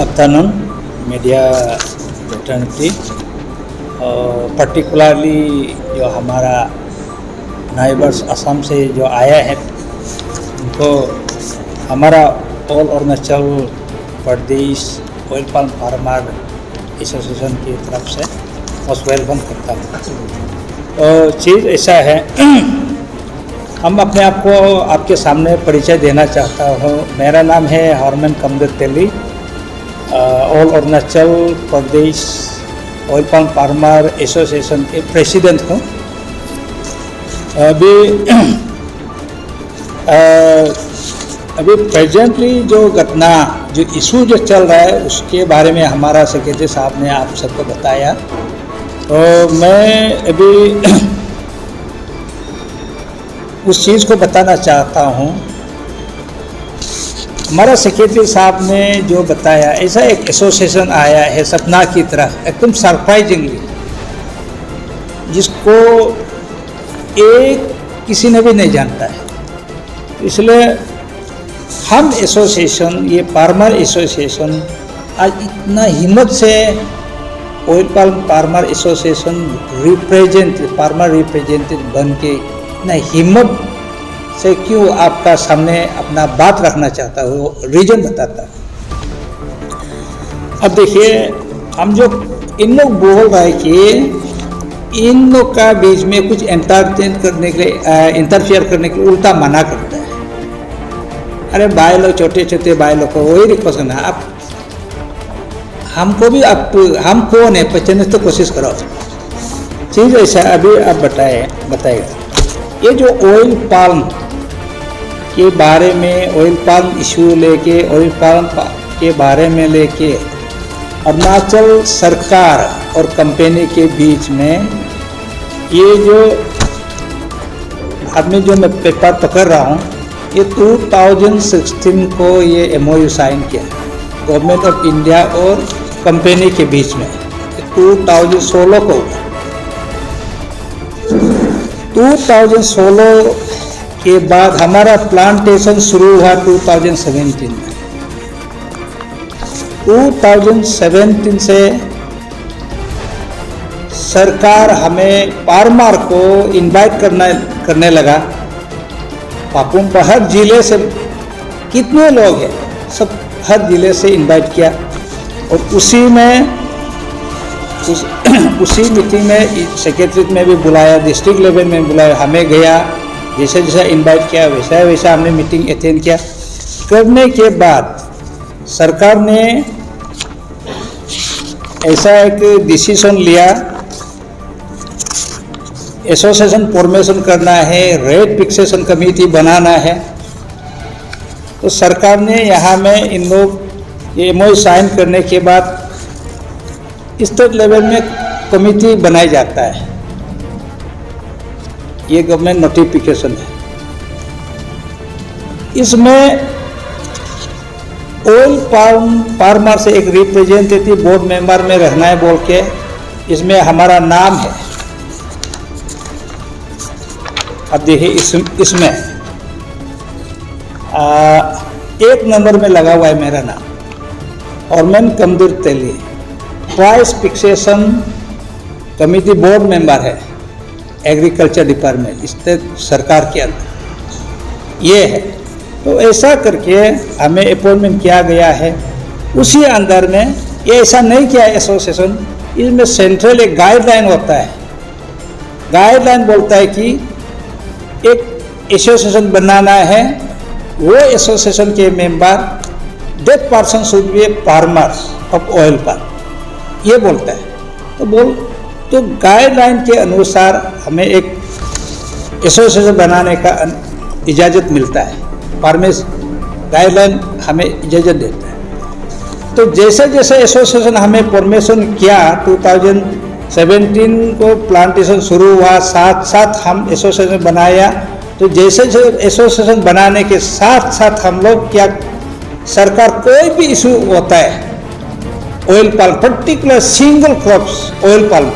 afternoon, media fraternity, particularly जो हमारा neighbours Assam से जो आया है उनको हमारा all Arunachal Pradesh oil palm farmer association की तरफ से मोस्ट वेलकम करता हूँ। तो चीज़ ऐसा है, हम अपने आप को आपके सामने परिचय देना चाहता हूँ। मेरा नाम है हरमन कमदर तेली, all Arunachal Pradesh oil palm farmer association के प्रेसिडेंट हूँ। अभी प्रेजेंटली जो घटना जो इशू जो चल रहा है उसके बारे में हमारा सेक्रेटरी साहब ने आप सबको बताया। तो मैं अभी उस चीज़ को बताना चाहता हूँ। हमारा सेक्रेटरी साहब ने जो बताया, ऐसा एक एसोसिएशन आया है सपना की तरह एकदम सरप्राइजिंगली, जिसको किसी ने भी नहीं जानता है। इसलिए हम एसोसिएशन, ये फार्मर एसोसिएशन आज इतना हिम्मत से oil palm farmer association farmer representative बन के इतना हिम्मत से क्यों आपका सामने अपना बात रखना चाहता हो, रीजन बताता है। अब देखिए, हम जो इन लोग बोल रहे हैं कि इन लोग का बीच में कुछ इंटरफेयर करने के लिए उल्टा मना करता है। अरे भाई लोग, छोटे छोटे भाई लोग को वही रिक्वेस्ट करना, आप हमको भी आप हम कौन है पहचानने तो कोशिश करो। चीज़ ऐसा अभी आप बताइएगा, ये जो ऑयल पाल्म के बारे में, ऑयल पाल्म इशू लेके, ऑयल पाल्म के बारे में लेके अरुणाचल सरकार और कंपनी के बीच में ये जो आदमी जो मैं पेपर पकड़ रहा हूँ, ये 2016 को ये MOU साइन किया गवर्नमेंट ऑफ इंडिया और कंपनी के बीच में। 2016 को 2016 के बाद हमारा प्लांटेशन शुरू हुआ 2017 में। 2017 से सरकार हमें फार्मर को इनवाइट करने लगा। पापुम पर हर जिले से कितने लोग हैं, सब हर जिले से इनवाइट किया। और उसी मीटिंग में सेक्रेटरीट में भी बुलाया, डिस्ट्रिक्ट लेवल में बुलाया, हमें गया। जैसे जैसा इनवाइट किया वैसा वैसा हमने मीटिंग अटेंड किया। करने के बाद सरकार ने ऐसा एक डिसीजन लिया, एसोसिएशन फॉर्मेशन करना है, रेट फिक्सेशन कमेटी बनाना है। तो सरकार ने यहाँ में इन लोग ये MOU साइन करने के बाद स्टेट लेवल में कमेटी बनाई जाता है। ये गवर्नमेंट नोटिफिकेशन है। इसमें ऑयल पाल्म फार्मर से एक रिप्रेजेंटेटिव बोर्ड मेंबर में रहना है बोल के इसमें हमारा नाम है। अब देखिए, इसमें एक नंबर में लगा हुआ है मेरा नाम, हरमन कमदर Teli, price fixation committee board member है एग्रीकल्चर डिपार्टमेंट स्टेट सरकार के अंदर ये है। तो ऐसा करके हमें अपॉइंटमेंट किया गया है। उसी अंदर में ये ऐसा नहीं किया है एसोसिएशन, इसमें सेंट्रल एक गाइडलाइन होता है। गाइडलाइन बोलता है कि एक एसोसिएशन बनाना है, वो एसोसिएशन के member that person should be farmers of oil palm, ये बोलता है। तो गाइडलाइन के अनुसार हमें एक एसोसिएशन बनाने का इजाज़त मिलता है। फार्मेस गाइडलाइन हमें इजाज़त देता है। तो जैसे जैसे एसोसिएशन हमें फॉर्मेशन किया, 2017 को प्लांटेशन शुरू हुआ, साथ साथ हम एसोसिएशन बनाया। तो जैसे जैसे एसोसिएशन बनाने के साथ साथ हम लोग क्या, सरकार कोई भी इशू होता है oil palm, particular single crops oil palm,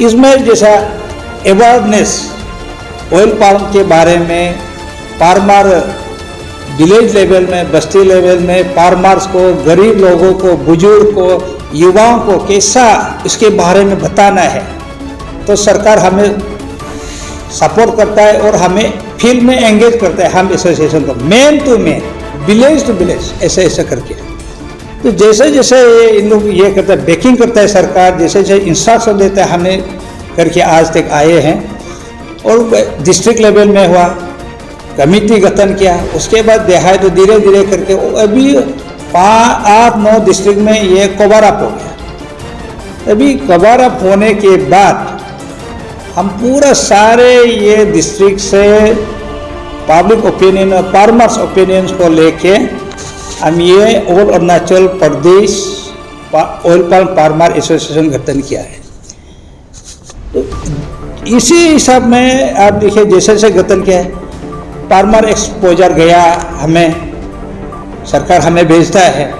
इसमें जैसा अवेयरनेस ऑयल पाल्म के बारे में फार्मर विलेज लेवल में, बस्ती लेवल में फार्मर्स को, गरीब लोगों को, बुजुर्ग को, युवाओं को कैसा इसके बारे में बताना है, तो सरकार हमें सपोर्ट करता है और हमें फील्ड में एंगेज करता है। हम एसोसिएशन को man to man, village to village, ऐसे ऐसे करके। तो जैसे जैसे इन लोग ये करता है, बैकिंग करता है सरकार, जैसे जैसे इंस्ट्रक्शन देता है, हमें करके आज तक आए हैं। और डिस्ट्रिक्ट लेवल में हुआ, कमेटी गठन किया, उसके बाद देहाय तो धीरे धीरे करके अभी 8-9 डिस्ट्रिक्ट में ये कवर अप हो गया। अभी कवर अप होने के बाद हम पूरा सारे ये डिस्ट्रिक्ट से पब्लिक ओपिनियन और फार्मर्स ओपिनियंस को लेके हम ये all Arunachal Pradesh oil palm farmer association गठन किया है। तो इसी हिसाब में आप देखिए, जैसे जैसे गठन किया है, फार्मर एक्सपोजर गया, हमें सरकार हमें भेजता है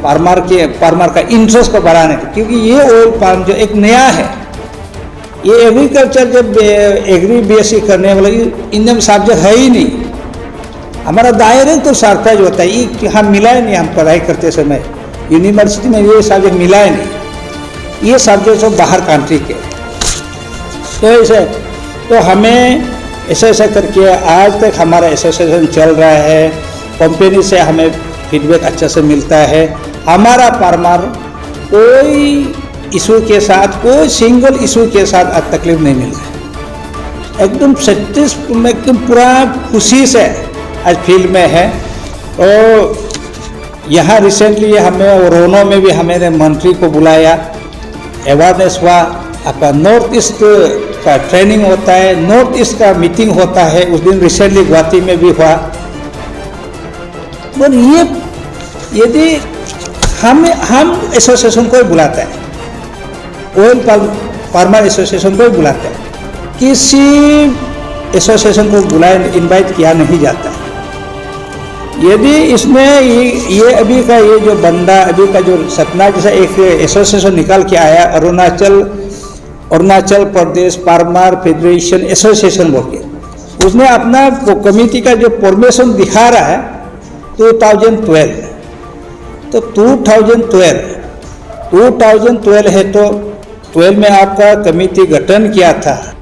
फार्मर का इंटरेस्ट को बढ़ाने के, क्योंकि ये ऑयल पाल्म जो एक नया है, ये एग्रीकल्चर जब एग्री बीएससी करने वाला इंडियन सब्जेक्ट है ही नहीं। हमारा दायरे तो सार्थक होता है, ये हम मिला ही नहीं, हम पढ़ाई करते समय यूनिवर्सिटी में ये सब्जेक्ट मिला ही नहीं, ये सब्जेक्ट सब बाहर कंट्री के। तो ऐसे तो हमें ऐसे ऐसे करके आज तक हमारा एसोसिएशन चल रहा है। कंपनी से हमें फीडबैक अच्छा से मिलता है। हमारा फार्मर कोई इशू के साथ, कोई सिंगल इशू के साथ आज तकलीफ नहीं मिल रहा है, एकदम सेटिस्फाइड, एकदम पूरा खुशी से आज फील्ड में है। तो यहाँ रिसेंटली हमें रोनो में भी हमारे मंत्री को बुलाया, अवेयरनेस हुआ, आपका नॉर्थ ईस्ट का ट्रेनिंग होता है, नॉर्थ ईस्ट का मीटिंग होता है, उस दिन रिसेंटली गुवाहाटी में भी हुआ। और ये यदि हम एसोसिएशन को बुलाता है, ऑयल पाल्म फार्मर एसोसिएशन को बुलाता है, किसी एसोसिएशन को बुलाया इनवाइट किया नहीं जाता। यदि इसमें ये अभी का ये जो बंदा अभी का जो सपना जैसा एक एसोसिएशन निकाल के आया, Arunachal Pradesh farmer federation association बोल के, उसने अपना कमेटी का जो फॉर्मेशन दिखा रहा है 2012। तो 2012 है, तो 12 में आपका कमेटी गठन किया था।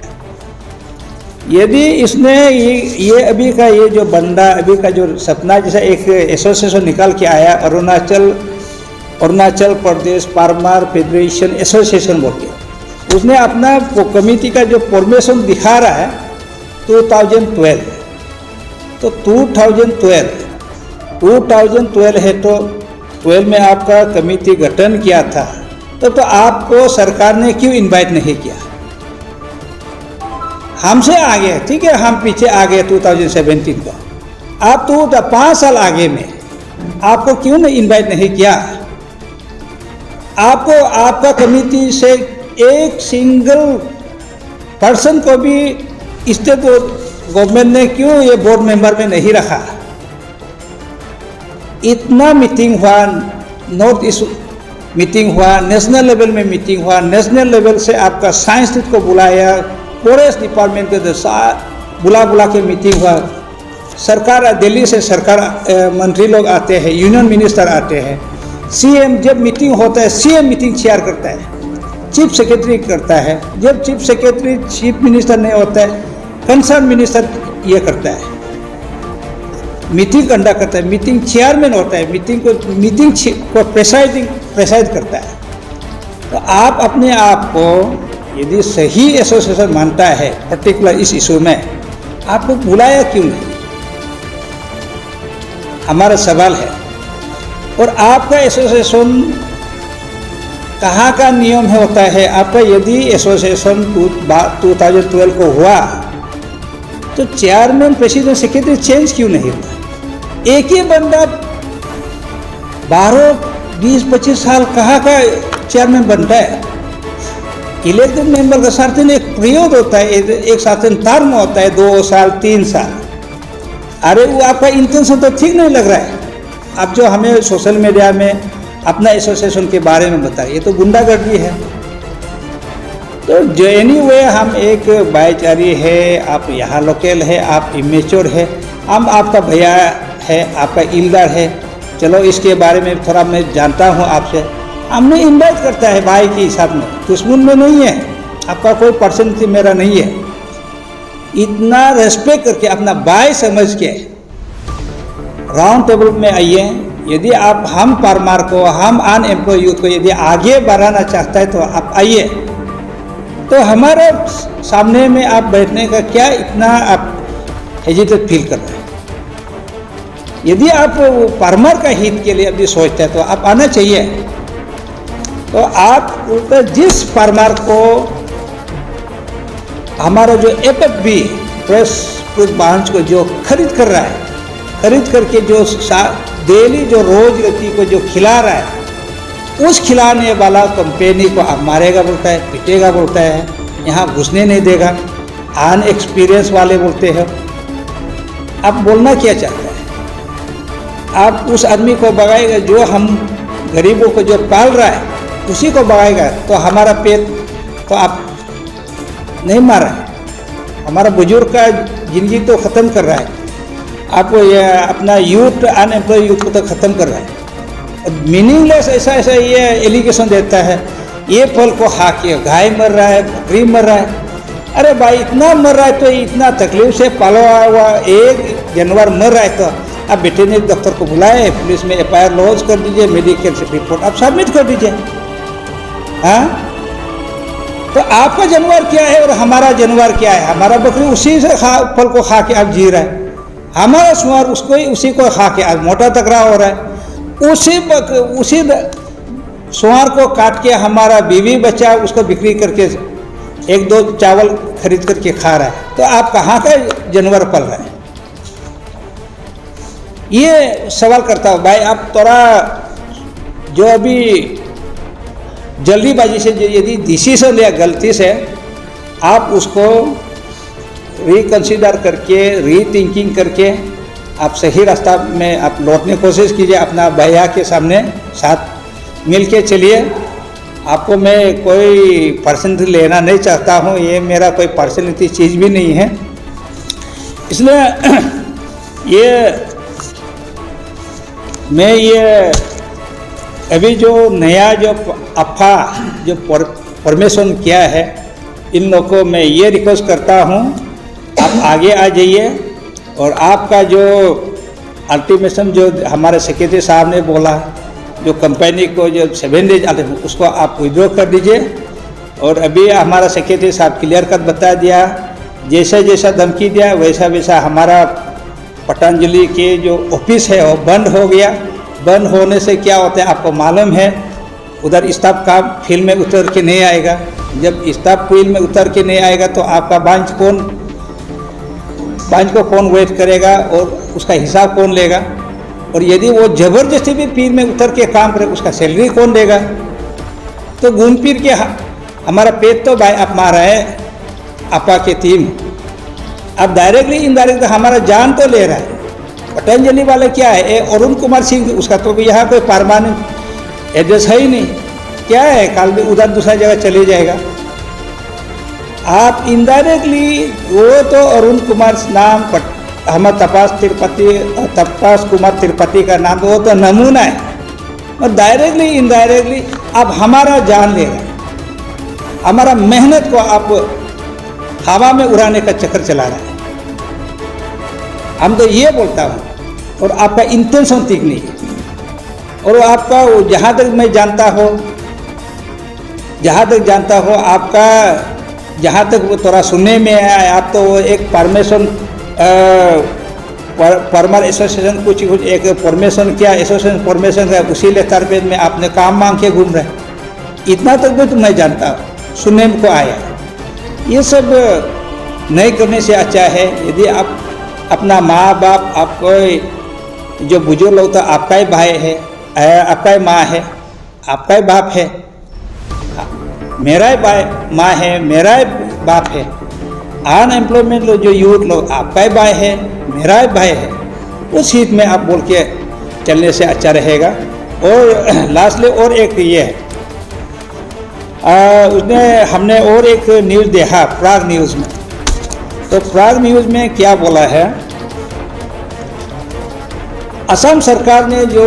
यदि इसने ये अभी का ये जो बंदा अभी का जो सपना जैसा एक एसोसिएशन निकाल के आया, Arunachal Pradesh farmer federation association बोल के, उसने अपना कमेटी का जो फॉर्मेशन दिखा रहा है 2012। तो 2012 है, तो 12 में आपका कमेटी गठन किया था। तो आपको सरकार ने क्यों इनवाइट नहीं किया? हमसे आगे, ठीक है, हम पीछे आ गए 2017 को, आप तो 5 साल आगे में, आपको क्यों नहीं इनवाइट नहीं किया? आपको आपका कमेटी से एक सिंगल पर्सन को भी स्टेट गवर्नमेंट ने क्यों ये बोर्ड मेंबर में नहीं रखा? इतना मीटिंग हुआ, नॉर्थ ईस्ट मीटिंग हुआ, नेशनल लेवल में मीटिंग हुआ, नेशनल लेवल से आपका साइंस को बुलाया, फॉरेस्ट डिपार्टमेंट के बुला के मीटिंग हुआ, सरकार दिल्ली से सरकार मंत्री लोग आते हैं, यूनियन मिनिस्टर आते हैं, सीएम जब मीटिंग होता है सीएम मीटिंग चेयर करता है, चीफ सेक्रेटरी करता है, जब चीफ सेक्रेटरी चीफ मिनिस्टर नहीं होता है, कंसर्न मिनिस्टर ये करता है, मीटिंग कंडक्ट करता है, मीटिंग चेयरमैन होता है, मीटिंग को प्रेसाइड करता है। तो आप अपने आप को यदि सही एसोसिएशन मानता है पर्टिकुलर इस इशू में, आपको बुलाया क्यों नहीं? हमारा सवाल है। और आपका एसोसिएशन कहाँ का नियम है होता है? आपका यदि एसोसिएशन 2012 को हुआ तो चेयरमैन प्रेसिडेंट सेक्रेटरी चेंज क्यों नहीं हुआ? एक ही बंदा 12-20-25 साल कहाँ का चेयरमैन बनता है? इलेक्टेड मेंबर का शासन एक पीरियड होता है, एक शासन टर्म होता है 2 साल 3 साल। अरे वो आपका इंटेंशन तो ठीक नहीं लग रहा है। आप जो हमें सोशल मीडिया में अपना एसोसिएशन के बारे में बताइए, ये तो गुंडागर्दी है। तो जो एनीवे हम एक भाईचारी है, आप यहाँ लोकल है, आप इमेच्योर है, हम आपका भैया है, आपका ईल्डर है, चलो इसके बारे में थोड़ा मैं जानता हूँ आपसे, हमने इन्वाइट करता है भाई के हिसाब में, दुश्मन में नहीं है, आपका कोई पर्सनैलिटी मेरा नहीं है। इतना रेस्पेक्ट करके अपना भाई समझ के राउंड टेबल में आइए। यदि आप हम परमार को, हम अनएम्प्लॉय यूथ को यदि आगे बढ़ाना चाहता है तो आप आइए। तो हमारे सामने में आप बैठने का क्या इतना आप हेजिटेट फील कर रहे हैं? यदि आप परमार का हित के लिए अभी सोचते हैं तो आप आना चाहिए। तो आप जिस परमार को हमारा जो एपएफबी प्रेस ब्रांच को जो खरीद कर रहा है, खरीद करके जो डेली जो रोज रोटी को जो खिला रहा है, उस खिलाने वाला कंपनी को आप मारेगा बोलता है, पीटेगा बोलता है, यहाँ घुसने नहीं देगा, अनएक्सपीरियंस वाले बोलते हैं। आप बोलना क्या चाहते हैं? आप उस आदमी को भगाएगा जो हम गरीबों को जो पाल रहा है, उसी को भगाएगा तो हमारा पेट तो आप नहीं मार रहा है। हमारा बुजुर्ग का जिंदगी तो ख़त्म कर रहा है, आप ये अपना यूथ अनएम्प्लॉय यूथ को तो ख़त्म कर रहा है। मीनिंगलेस ऐसा ऐसा ये एलिगेशन देता है, ये फल को खा के गाय मर रहा है, बकरी मर रहा है। अरे भाई इतना मर रहा है तो इतना तकलीफ से पाला हुआ एक जानवर मर रहा है तो आप वेटरनरी डॉक्टर को बुलाए, पुलिस में एफआईआर लॉन्च कर दीजिए, मेडिकल रिपोर्ट आप सबमिट कर दीजिए। हाँ, तो आपका जानवर क्या है और हमारा जानवर क्या है? हमारा बकरी उसी से फल को खा के आप जी रहा है, हमारा सुअर उसको ही उसी को खा के आज मोटा तकरा हो रहा है। उसी सुअर को काट के हमारा बीवी बच्चा उसको बिक्री करके एक दो चावल खरीद करके खा रहा है। तो आप कहाँ का जानवर पल रहे हैं? ये सवाल करता हूँ भाई। आप थोड़ा जो अभी जल्दीबाजी से यदि डिसीजन लिया गलती से, आप उसको रिकंसिडर करके, रीथिंकिंग करके आप सही रास्ता में आप लौटने की कोशिश कीजिए। अपना भैया के सामने साथ मिल के चलिए। आपको मैं कोई पर्सनैलिटी लेना नहीं चाहता हूँ, ये मेरा कोई पर्सनैलिटी चीज़ भी नहीं है। इसलिए ये अभी जो नया जो अफा जो परमिशन किया है, इन लोगों को मैं ये रिक्वेस्ट करता हूँ आप आगे आ जाइए और आपका जो अल्टीमेटम जो हमारे सेक्रेटरी साहब ने बोला, जो कंपनी को जो 7 डेज उसको आप विड्रॉ कर दीजिए। और अभी हमारा सेक्रेटरी साहब क्लियर कट बता दिया, जैसा जैसा धमकी दिया वैसा वैसा हमारा पतंजलि के जो ऑफिस है वो बंद हो गया। बंद होने से क्या होता है आपको मालूम है, उधर स्टाफ का फील्ड में उतर के नहीं आएगा। जब स्टाफ फील्ड में उतर के नहीं आएगा तो आपका बांच को कौन वेट करेगा और उसका हिसाब कौन लेगा? और यदि वो ज़बरदस्ती भी फील्ड में उतर के काम करे, उसका सैलरी कौन देगा? तो घूम फिर के हमारा पेट तो भाई आप मारा है आपा के टीम। अब डायरेक्टली इनडायरेक्टली हमारा जान तो ले रहा है। पतंजलि वाले क्या है, अरुण कुमार सिंह, उसका तो यहाँ कोई परमानेंट एड्रेस है ही नहीं। क्या है, कल भी उधर दूसरा जगह चले जाएगा। आप इनडायरेक्टली वो तो अरुण कुमार नाम हमारा तपास कुमार त्रिपाठी का नाम, वो तो नमूना है। और डायरेक्टली इनडायरेक्टली आप हमारा जान ले रहे हैं, हमारा मेहनत को आप हवा में उड़ाने का चक्कर चला रहा है। हम तो ये बोलता हूँ, और आपका इंटेंशन ठीक नहीं है। और आपका जहाँ तक मैं जानता हूँ, आपका जहाँ तक वो थोड़ा सुनने में आया, आप तो एक परमिशन फार्मर एसोसिएशन कुछ एक फॉर्मेशन किया, एसोसिएशन फॉर्मेशन है, उसी लेटर पेज में आपने काम मांग के घूम रहे। इतना तक भी तो मैं जानता हूँ, सुनने को आया। ये सब नहीं करने से अच्छा है यदि आप अपना माँ बाप, आपको जो बुजुर्ग लोग तो आपका ही भाई है, आपका ही माँ है, आपका ही बाप है, मेरा ही माँ है, मेरा ही बाप है। अनएम्प्लॉयमेंट लोग जो यूथ लोग, आपका ही भाई है, मेरा ही भाई है। उस हित में आप बोल के चलने से अच्छा रहेगा। और लास्टली और एक ये है, हमने और एक न्यूज़ देखा प्राग न्यूज़ में। तो प्राग न्यूज़ में क्या बोला है, असम सरकार ने जो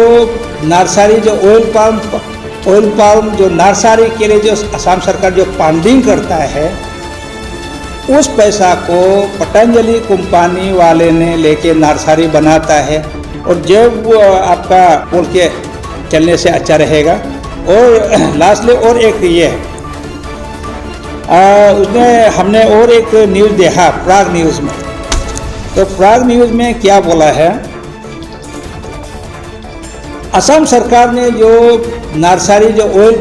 नर्सरी जो ऑयल पाल्म जो नर्सरी के लिए जो असम सरकार जो फंडिंग करता है, उस पैसा को पतंजलि कंपनी वाले ने लेके नर्सरी बनाता है और जब वो आपका बोल के चलने से अच्छा रहेगा। और लास्टली और एक ये है, उसने हमने और एक न्यूज़ देखा प्राग न्यूज़ में, तो प्राग न्यूज़ में क्या बोला है, असम सरकार ने जो नर्सरी जो ऑयल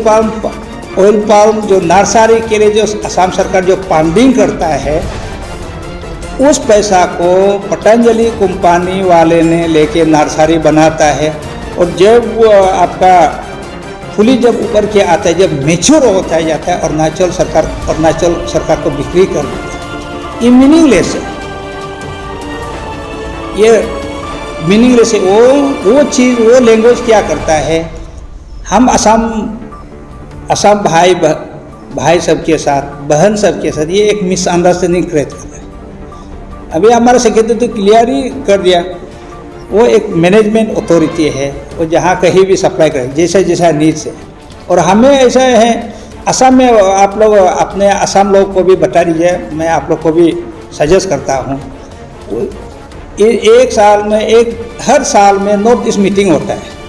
पाल्म जो नर्सरी के लिए जो असम सरकार जो फंडिंग करता है, उस पैसा को पतंजलि कंपनी वाले ने लेके नर्सरी बनाता है और जब वो आपका फुली जब ऊपर के आता है, जब मेच्योर होता है जाता है, अरुणाचल सरकार को बिक्री कर देता है। ये मीनिंगलेस है, ये मीनिंगलेस है। वो चीज़ वो लैंग्वेज क्या करता है, हम असम भाई सबके साथ, बहन सबके साथ ये एक मिसअंडरस्टैंडिंग क्रिएट कर रहा है। अभी हमारे सेक्रेटरी तो क्लियर ही कर दिया, वो एक मैनेजमेंट अथॉरिटी है, वो जहाँ कहीं भी सप्लाई करे जैसा नीड्स है। और हमें ऐसा है असम में, आप लोग अपने असम लोग को भी बता दीजिए, मैं आप लोग को भी सजेस्ट करता हूँ, हर साल में नॉर्थ ईस्ट मीटिंग होता है।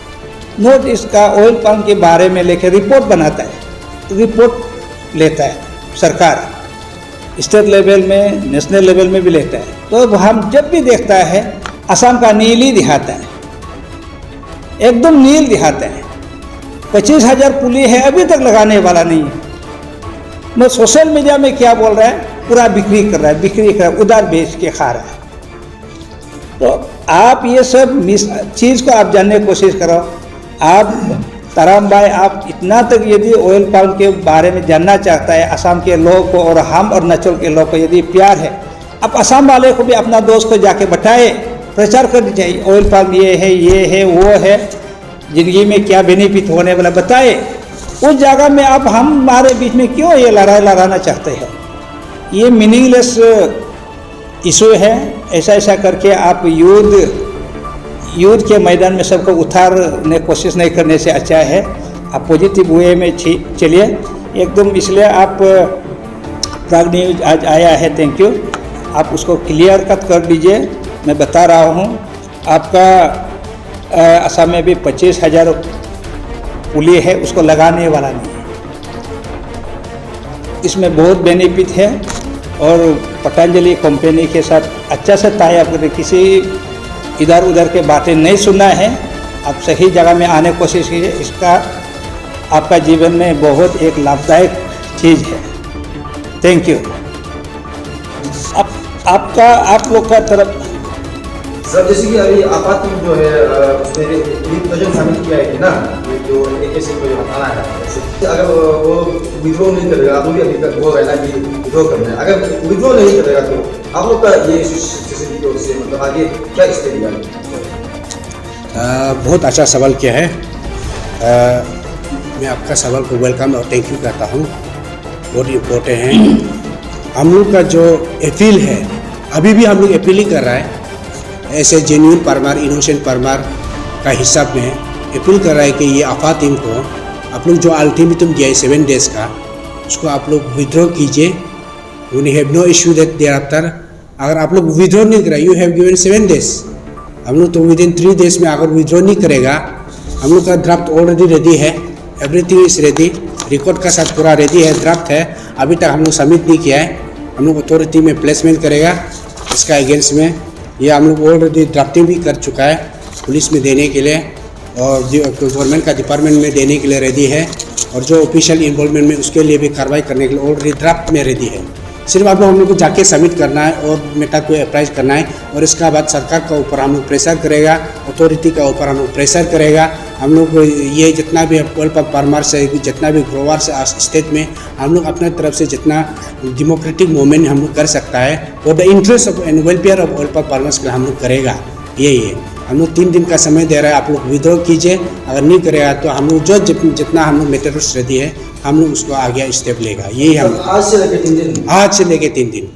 नॉर्थ ईस्ट का ऑयल पाल्म के बारे में लेकर रिपोर्ट बनाता है, रिपोर्ट लेता है सरकार, स्टेट लेवल में नेशनल लेवल में भी लेता है। तो हम जब भी देखता है असम का नील ही दिखाता है, एकदम नील दिखाता है। 25,000 पुली है, अभी तक लगाने वाला नहीं है। मैं सोशल मीडिया में क्या बोल रहा है, पूरा बिक्री कर रहा है, उधार बेच के खा रहा है। तो आप ये सब चीज़ को आप जानने की कोशिश करो। आप ताराम भाई, आप इतना तक यदि ऑयल पाल्म के बारे में जानना चाहता है असम के लोगों को, और हम अरुणाचल के लोगों को यदि प्यार है, आप असम वाले को भी अपना दोस्त को जाके बताए, प्रचार कर दीजिए, ऑयल पाल्म ये है वो है, ज़िंदगी में क्या बेनिफिट होने वाला बताए। उस जगह में आप हमारे बीच में क्यों ये लड़ाई लड़ाना चाहते हैं? ये मीनिंगलेस इशू है। ऐसा करके आप युद्ध के मैदान में सबको उतारने कोशिश नहीं करने से अच्छा है आप पॉजिटिव वे में चलिए एकदम। इसलिए आप प्राग न्यूज़ आज आया है, थैंक यू। आप उसको क्लियर कट कर दीजिए। मैं बता रहा हूँ, आपका असम में भी 25,000 पुली है, उसको लगाने वाला नहीं है। इसमें बहुत बेनिफिट है और पतंजलि कंपनी के साथ अच्छा से टाई अप करके, किसी इधर उधर के बातें नहीं सुनना है। आप सही जगह में आने की कोशिश कीजिए, इसका आपका जीवन में बहुत एक लाभदायक चीज़ है। Thank you. आप लोग का तरफ सर, जैसे कि अभी आपात जो है उसने रिप्रेजेंट सबमिट किया है कि ना, जो ऐसे कोई हटाना है, अगर वो विड्रॉ नहीं करेगा, आप लोग भी अभी तक वो रहना कि विड्रॉ करना है, अगर विड्रॉ नहीं करेगा तो आप लोग का ये सोसाइटी की ओर से मतलब आगे क्या स्टेप लिया? बहुत अच्छा सवाल किया है। मैं आपका सवाल को वेलकम और थैंक यू कहता हूँ। बहुत इम्पोर्टेंट है। हम लोग का जो अपील है, अभी भी हम लोग अपील ही कर रहा है, ऐसे जेन्युइन फार्मर, इनोसेंट फार्मर का हिसाब में अपील कर रहा है कि ये आफा टीम को आप लोग जो अल्टीमेटम दिया है 7 डेज़ का, उसको आप लोग विड्रॉ कीजिए। We have no issue that thereafter. अगर आप लोग विड्रॉ नहीं करा, यू हैव गिवन 7 डेज, हम लोग तो विदिन 3 डेज में अगर विड्रॉ नहीं करेगा, हम लोग का ड्राफ्ट ऑलरेडी रेडी है, एवरीथिंग इज रेडी, रिकॉर्ड का साथ पूरा रेडी है, ड्राफ्ट है, अभी तक हम लोग सबमिट नहीं किया है। हम लोग अथॉरिटी में प्लेसमेंट करेगा इसका अगेंस्ट में। ये हम लोग ऑलरेडी ड्राफ्टिंग भी कर चुका है, पुलिस में देने के लिए और जो गवर्नमेंट का डिपार्टमेंट में देने के लिए रेडी है, और जो ऑफिशियल इन्वॉल्वमेंट में उसके लिए भी कार्रवाई करने के लिए ऑलरेडी ड्राफ्ट में रेडी है। सिर्फ आप लोग हम लोग को जाके सबमिट करना है और मेटा को अप्राइज करना है, और इसका बाद सरकार का ऊपर हम लोग प्रेशर करेगा, अथॉरिटी का ऊपर हम लोग प्रेशर करेगा। हम लोग ये जितना भी ऑयल पंप फार्मर से, जितना भी ग्रोवर से स्टेट में हम लोग अपने तरफ से जितना डेमोक्रेटिक मूवमेंट हम लोग कर सकता है और the interest of and welfare of oil pump farmers के लिए हम लोग करेगा। यही है, हम लोग 3 दिन का समय दे रहा है, आप लोग विड्रॉ कीजिए। अगर नहीं करेगा तो हम लोग जो जितना हम लोग मेटेरियल्स रेडी है, हम लोग उसको आगे स्टेप लेगा। यही हम आज से लेके 3 दिन। आज से लेके 3 दिन।